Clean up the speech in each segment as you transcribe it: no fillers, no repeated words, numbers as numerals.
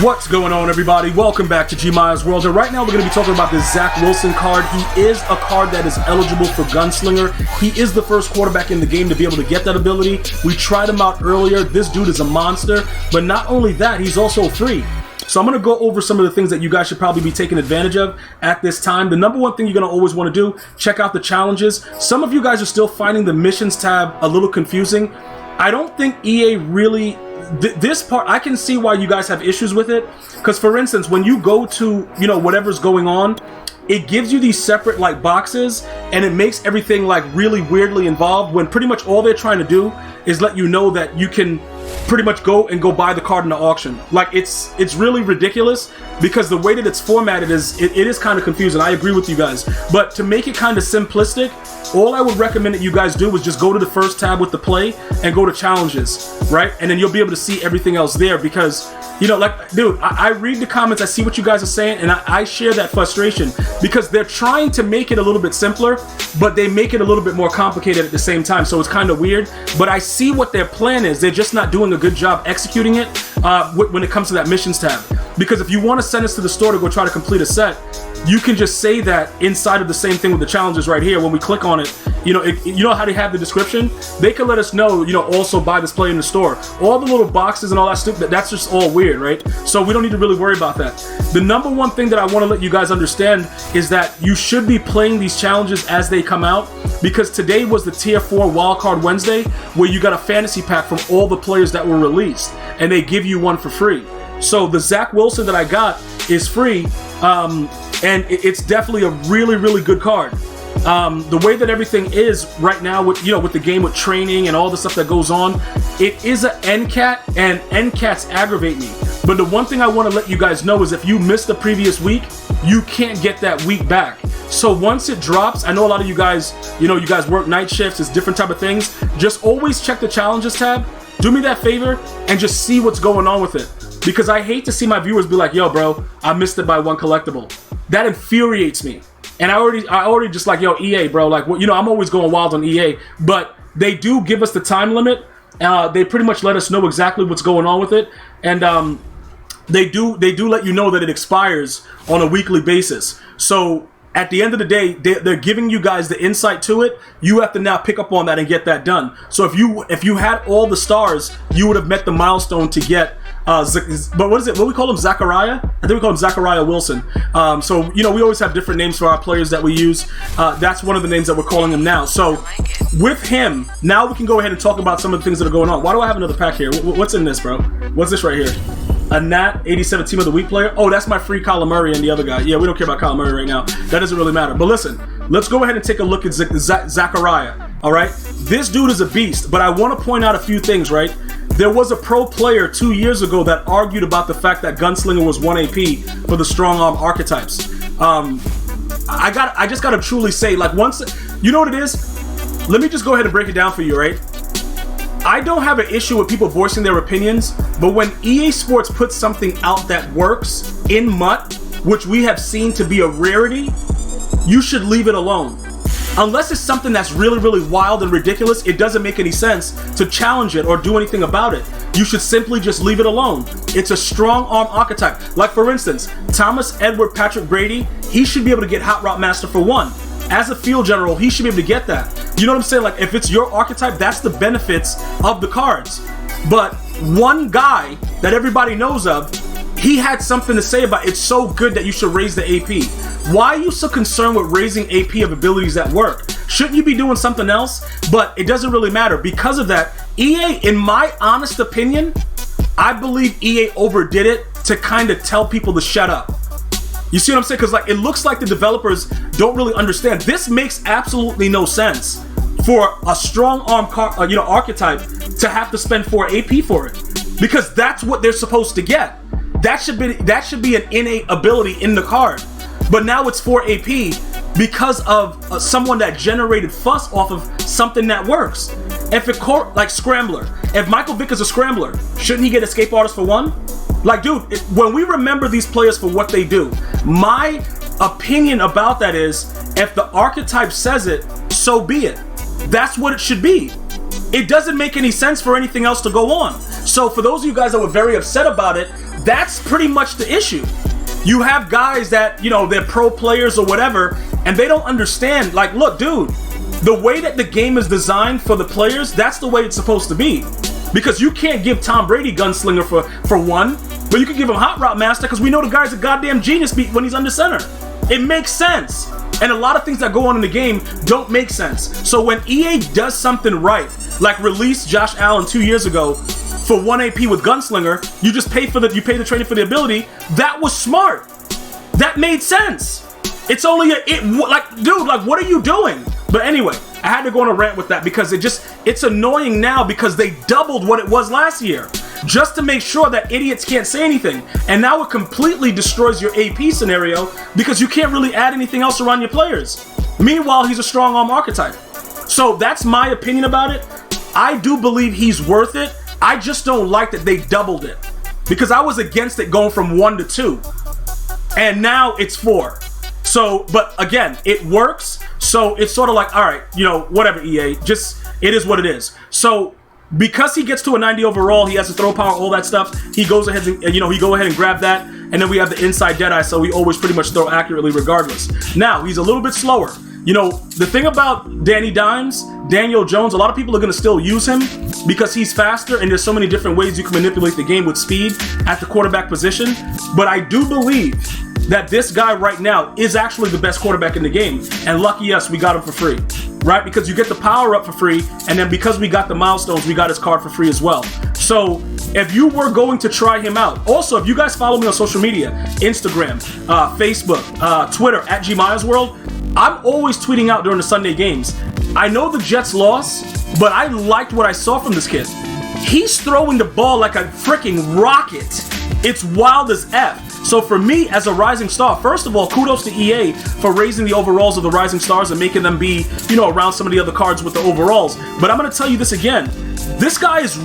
What's going on, everybody? Welcome back to GmiasWorld, and right now we're going to be talking about this Zack Wilson card. He is a card that is eligible for Gunslinger. He is the first quarterback in the game to be able to get that ability. We tried him out earlier. This dude is a monster, but not only that, he's also free. So I'm going to go over some of the things that you guys should probably be taking advantage of at this time. The number one thing you're going to always want to do, check out the challenges. Some of you guys are still finding the missions tab a little confusing. I don't think EA really... This part, I can see why you guys have issues with it, because for instance, when you go to, whatever's going on, it gives you these separate like boxes, and it makes everything like really weirdly involved, when pretty much all they're trying to do is let you know that you can pretty much go buy the card in the auction. Like it's really ridiculous, because the way that it's formatted is it is kind of confusing. I agree with you guys, but to make it kind of simplistic, all I would recommend that you guys do is just go to the first tab with the play and go to challenges, right? And then you'll be able to see everything else there, because dude, I read the comments, I see what you guys are saying, and I share that frustration, because they're trying to make it a little bit simpler, but they make it a little bit more complicated at the same time, so it's kind of weird. But I see what their plan is. They're just not doing a good job executing it when it comes to that missions tab. Because if you want to send us to the store to go try to complete a set, you can just say that inside of the same thing with the challenges right here. When we click on it, you know how they have the description? They can let us know, also buy this play in the store. All the little boxes and all that stuff, that's just all weird, right? So we don't need to really worry about that. The number one thing that I want to let you guys understand is that you should be playing these challenges as they come out, because today was the Tier 4 Wildcard Wednesday, where you got a fantasy pack from all the players that were released, and they give you one for free. So the Zack Wilson that I got is free, and it's definitely a really, really good card. The way that everything is right now with with the game, with training and all the stuff that goes on, it is an NCAT, and NCATs aggravate me. But the one thing I want to let you guys know is if you missed the previous week, you can't get that week back. So once it drops, I know a lot of you guys, you guys work night shifts, it's different type of things. Just always check the challenges tab. Do me that favor and just see what's going on with it. Because I hate to see my viewers be like, yo, bro, I missed it by one collectible. That infuriates me. And I already just like, yo, EA, bro, like, I'm always going wild on EA, but they do give us the time limit. They pretty much let us know exactly what's going on with it. And they do let you know that it expires on a weekly basis. So at the end of the day, they're giving you guys the insight to it. You have to now pick up on that and get that done. So if you had all the stars, you would have met the milestone to get but what is it? What we call him? Zachariah? I think we call him Zachariah Wilson. So we always have different names for our players that we use. That's one of the names that we're calling him now. So with him, now we can go ahead and talk about some of the things that are going on. Why do I have another pack here? What's in this, bro? What's this right here? A Nat 87 Team of the Week player. Oh, that's my free Kyler Murray and the other guy. Yeah, we don't care about Kyler Murray right now. That doesn't really matter. But listen, let's go ahead and take a look at Zachariah. All right, this dude is a beast. But I want to point out a few things, right? There was a pro player 2 years ago that argued about the fact that Gunslinger was 1 AP for the strong arm archetypes. I just gotta truly say, like, once you know what it is, let me just go ahead and break it down for you, right? I don't have an issue with people voicing their opinions, but when EA Sports puts something out that works in MUT, which we have seen to be a rarity, you should leave it alone. Unless it's something that's really, really wild and ridiculous, it doesn't make any sense to challenge it or do anything about it. You should simply just leave it alone. It's a strong arm archetype. Like, for instance, Thomas Edward Patrick Brady, he should be able to get Hot Route Master for 1. As a field general, he should be able to get that. You know what I'm saying? Like, if it's your archetype, that's the benefits of the cards. But one guy that everybody knows of, he had something to say about it. It's so good that you should raise the AP. Why are you so concerned with raising AP of abilities that work? Shouldn't you be doing something else? But it doesn't really matter. Because of that, EA, in my honest opinion, I believe EA overdid it to kind of tell people to shut up. You see what I'm saying? Because like, it looks like the developers don't really understand. This makes absolutely no sense for a strong arm archetype to have to spend 4 AP for it, because that's what they're supposed to get. That should be an innate ability in the card. But now it's 4 AP because of someone that generated fuss off of something that works. If it like Scrambler, if Michael Vick is a Scrambler, shouldn't he get Escape Artist for 1? Like, dude, when we remember these players for what they do, my opinion about that is, if the archetype says it, so be it. That's what it should be. It doesn't make any sense for anything else to go on. So for those of you guys that were very upset about it, that's pretty much the issue. You have guys that, you know, they're pro players or whatever, and they don't understand. Like, look, dude, the way that the game is designed for the players, that's the way it's supposed to be. Because you can't give Tom Brady Gunslinger for one, but you can give him Hot Route Master because we know the guy's a goddamn genius when he's under center. It makes sense. And a lot of things that go on in the game don't make sense. So when EA does something right, like release Josh Allen 2 years ago for 1 AP with Gunslinger, you just pay you pay the training for the ability. That was smart. That made sense. It's only dude, like, what are you doing? But anyway, I had to go on a rant with that because it's annoying now because they doubled what it was last year just to make sure that idiots can't say anything. And now it completely destroys your AP scenario because you can't really add anything else around your players. Meanwhile, he's a strong arm archetype. So that's my opinion about it. I do believe he's worth it. I just don't like that they doubled it because I was against it going from 1 to 2. And now it's 4. So, but again, it works. So it's sort of like, all right, you know, whatever, EA, just, it is what it is. So because he gets to a 90 overall, he has to throw power, all that stuff. He goes ahead and, you know, he go ahead and grab that. And then we have the inside Deadeye, so we always pretty much throw accurately regardless. Now, he's a little bit slower. You know, the thing about Daniel Jones, a lot of people are going to still use him because he's faster and there's so many different ways you can manipulate the game with speed at the quarterback position. But I do believe that this guy right now is actually the best quarterback in the game. And lucky us, we got him for free, right? Because you get the power up for free. And then because we got the milestones, we got his card for free as well. So if you were going to try him out, also, if you guys follow me on social media, Instagram, Facebook, Twitter, at GmiasWorld, I'm always tweeting out during the Sunday games. I know the Jets lost, but I liked what I saw from this kid. He's throwing the ball like a freaking rocket. It's wild as F. So for me, as a rising star, first of all, kudos to EA for raising the overalls of the rising stars and making them be, you know, around some of the other cards with the overalls. But I'm going to tell you this again. This guy is,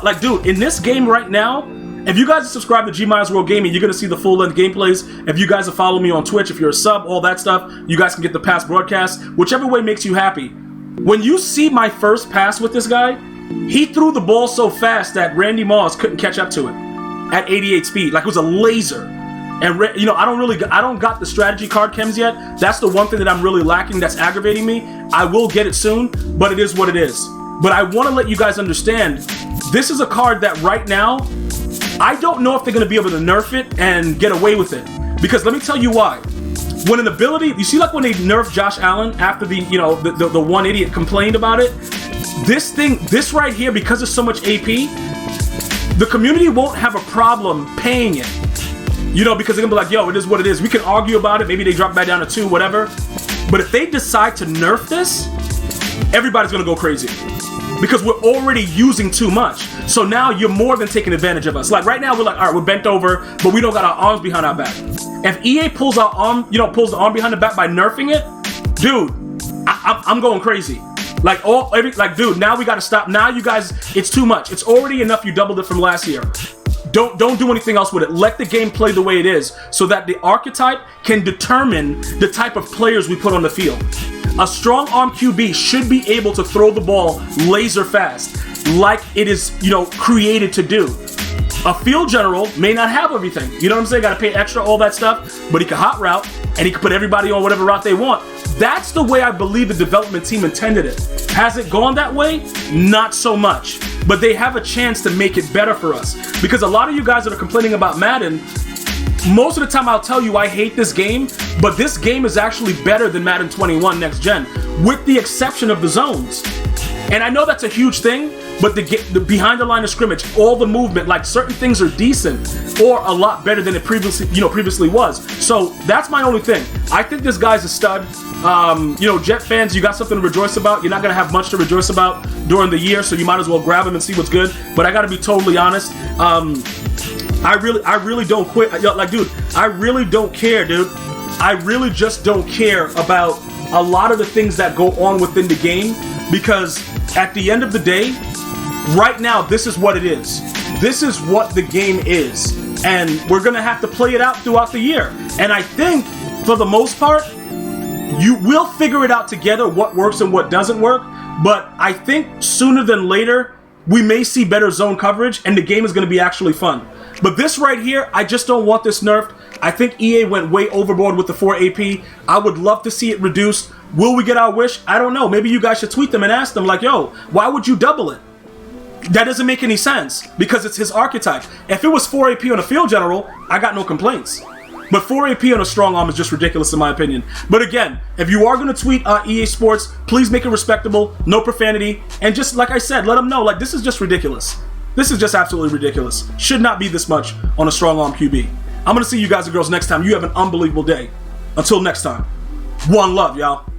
like, dude, in this game right now, if you guys are subscribed to GmiasWorld Gaming, you're going to see the full-length gameplays. If you guys are following me on Twitch, if you're a sub, all that stuff, you guys can get the past broadcasts, whichever way makes you happy. When you see my first pass with this guy, he threw the ball so fast that Randy Moss couldn't catch up to it at 88 speed. Like, it was a laser. And, you know, I don't got the strategy card chems yet. That's the one thing that I'm really lacking that's aggravating me. I will get it soon, but it is what it is. But I want to let you guys understand, this is a card that right now, I don't know if they're going to be able to nerf it and get away with it. Because let me tell you why. When an ability, you see, like when they nerfed Josh Allen after the, you know, the one idiot complained about it, this right here, because there's so much AP, the community won't have a problem paying it. You know, because they're gonna be like, yo, it is what it is. We can argue about it. Maybe they drop back down to 2, whatever. But if they decide to nerf this, everybody's gonna go crazy. Because we're already using too much. So now you're more than taking advantage of us. Like right now, we're like, all right, we're bent over, but we don't got our arms behind our back. If EA pulls our arm, you know, pulls the arm behind the back by nerfing it, dude, I'm going crazy. Like dude, now we gotta stop. Now you guys, it's too much. It's already enough. You doubled it from last year. Don't do anything else with it. Let the game play the way it is so that the archetype can determine the type of players we put on the field. A strong arm QB should be able to throw the ball laser fast like it is, you know, created to do. A field general may not have everything. You know what I'm saying? Got to pay extra, all that stuff, but he can hot route and he can put everybody on whatever route they want. That's the way I believe the development team intended it. Has it gone that way? Not so much. But they have a chance to make it better for us. Because a lot of you guys that are complaining about Madden, most of the time I'll tell you I hate this game, but this game is actually better than Madden 21 Next Gen, with the exception of the zones. And I know that's a huge thing, but the behind the line of scrimmage, all the movement, like certain things are decent or a lot better than it previously was. So that's my only thing. I think this guy's a stud. You know, Jet fans, you got something to rejoice about. You're not gonna have much to rejoice about during the year, so you might as well grab him and see what's good. But I gotta be totally honest. I really don't quit. Like, dude, I really don't care, dude. I really just don't care about a lot of the things that go on within the game, because at the end of the day, right now, this is what it is. This is what the game is. And we're going to have to play it out throughout the year. And I think, for the most part, you will figure it out together, what works and what doesn't work. But I think sooner than later, we may see better zone coverage, and the game is going to be actually fun. But this right here, I just don't want this nerfed. I think EA went way overboard with the 4 AP. I would love to see it reduced. Will we get our wish? I don't know. Maybe you guys should tweet them and ask them like, yo, why would you double it? That doesn't make any sense because it's his archetype. If it was 4 AP on a field general, I got no complaints. But 4 AP on a strong arm is just ridiculous in my opinion. But again, if you are going to tweet EA Sports, please make it respectable, no profanity, and just like I said, let them know, like, this is just ridiculous. This is just absolutely ridiculous. Should not be this much on a strong arm QB. I'm going to see you guys and girls next time. You have an unbelievable day. Until next time, one love, y'all.